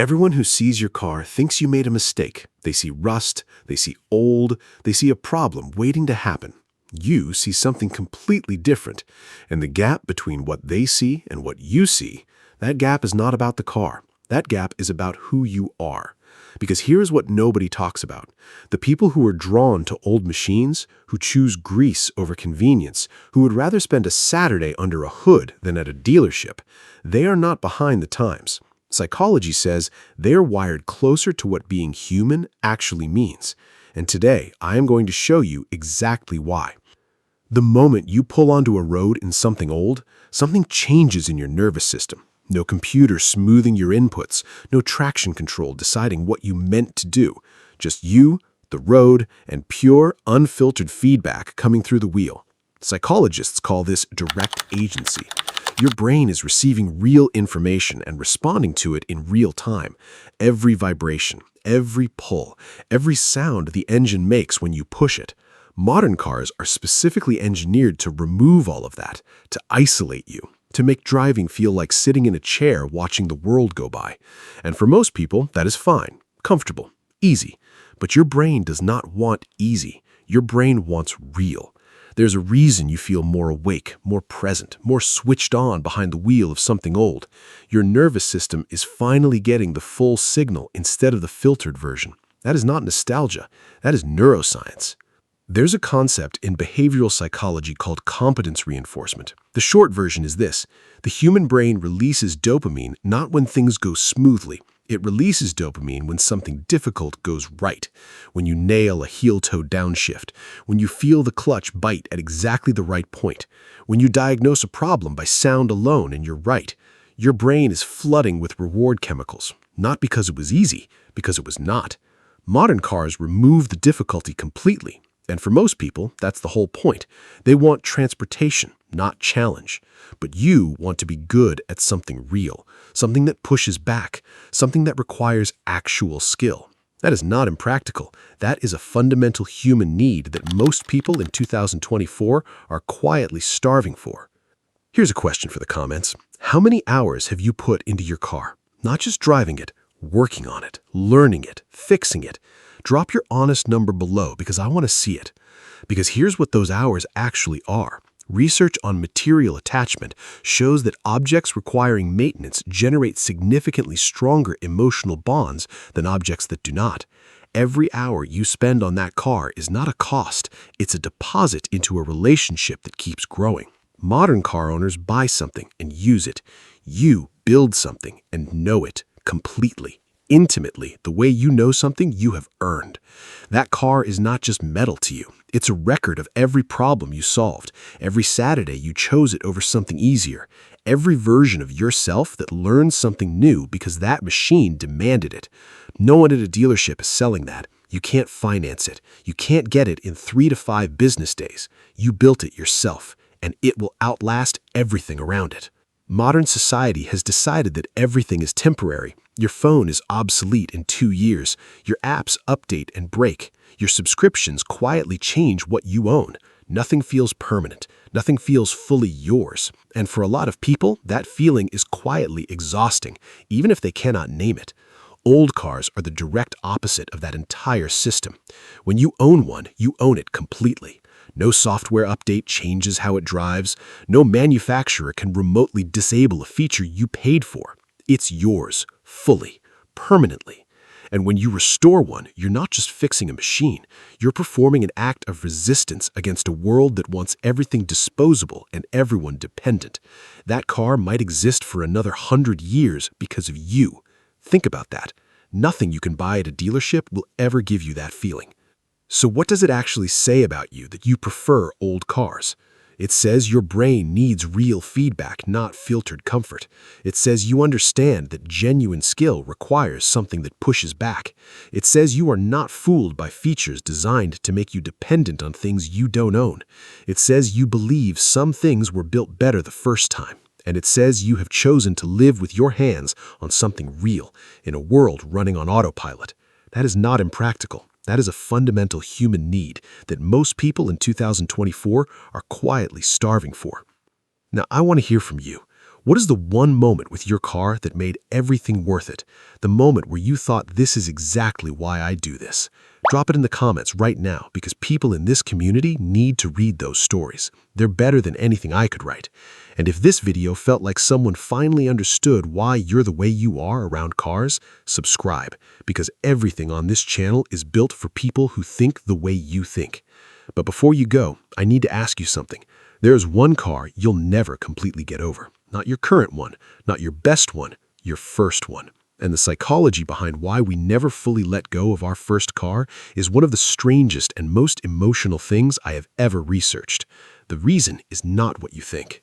Everyone who sees your car thinks you made a mistake. They see rust, they see old, they see a problem waiting to happen. You see something completely different, and the gap between what they see and what you see, that gap is not about the car. That gap is about who you are. Because here's what nobody talks about. The people who are drawn to old machines, who choose grease over convenience, who would rather spend a Saturday under a hood than at a dealership, they are not behind the times. Psychology says they're wired closer to what being human actually means. And today, I am going to show you exactly why. The moment you pull onto a road in something old, something changes in your nervous system. No computer smoothing your inputs, no traction control deciding what you meant to do. Just you, the road, and pure, unfiltered feedback coming through the wheel. Psychologists call this direct agency. Your brain is receiving real information and responding to it in real time. Every vibration, every pull, every sound the engine makes when you push it. Modern cars are specifically engineered to remove all of that, to isolate you, to make driving feel like sitting in a chair watching the world go by. And for most people, that is fine, comfortable, easy. But your brain does not want easy. Your brain wants real. There's a reason you feel more awake, more present, more switched on behind the wheel of something old. Your nervous system is finally getting the full signal instead of the filtered version. That is not nostalgia. That is neuroscience. There's a concept in behavioral psychology called competence reinforcement. The short version is this: the human brain releases dopamine not when things go smoothly. It releases dopamine when something difficult goes right, when you nail a heel-toe downshift, when you feel the clutch bite at exactly the right point, when you diagnose a problem by sound alone and you're right. Your brain is flooding with reward chemicals, not because it was easy, because it was not. Modern cars remove the difficulty completely. And for most people, that's the whole point. They want transportation, not challenge. But you want to be good at something real, something that pushes back, something that requires actual skill. That is not impractical. That is a fundamental human need that most people in 2024 are quietly starving for. Here's a question for the comments. How many hours have you put into your car? Not just driving it, working on it, learning it, fixing it. Drop your honest number below because I want to see it. Because here's what those hours actually are. Research on material attachment shows that objects requiring maintenance generate significantly stronger emotional bonds than objects that do not. Every hour you spend on that car is not a cost, it's a deposit into a relationship that keeps growing. Modern car owners buy something and use it. You build something and know it completely. Intimately, the way you know something you have earned. That car is not just metal to you. It's a record of every problem you solved, every Saturday you chose it over something easier, every version of yourself that learned something new because that machine demanded it. No one at a dealership is selling that. You can't finance it. You can't get it in 3 to 5 business days. You built it yourself, and it will outlast everything around it. Modern society has decided that everything is temporary. Your phone is obsolete in 2 years. Your apps update and break. Your subscriptions quietly change what you own. Nothing feels permanent. Nothing feels fully yours. And for a lot of people, that feeling is quietly exhausting, even if they cannot name it. Old cars are the direct opposite of that entire system. When you own one, you own it completely. No software update changes how it drives. No manufacturer can remotely disable a feature you paid for. It's yours, fully, permanently. And when you restore one, you're not just fixing a machine. You're performing an act of resistance against a world that wants everything disposable and everyone dependent. That car might exist for another 100 years because of you. Think about that. Nothing you can buy at a dealership will ever give you that feeling. So what does it actually say about you that you prefer old cars? It says your brain needs real feedback, not filtered comfort. It says you understand that genuine skill requires something that pushes back. It says you are not fooled by features designed to make you dependent on things you don't own. It says you believe some things were built better the first time. And it says you have chosen to live with your hands on something real in a world running on autopilot. That is not impractical. That is a fundamental human need that most people in 2024 are quietly starving for. Now, I want to hear from you. What is the one moment with your car that made everything worth it? The moment where you thought, this is exactly why I do this. Drop it in the comments right now because people in this community need to read those stories. They're better than anything I could write. And if this video felt like someone finally understood why you're the way you are around cars, subscribe, because everything on this channel is built for people who think the way you think. But before you go, I need to ask you something. There is one car you'll never completely get over. Not your current one, not your best one, your first one. And the psychology behind why we never fully let go of our first car is one of the strangest and most emotional things I have ever researched. The reason is not what you think.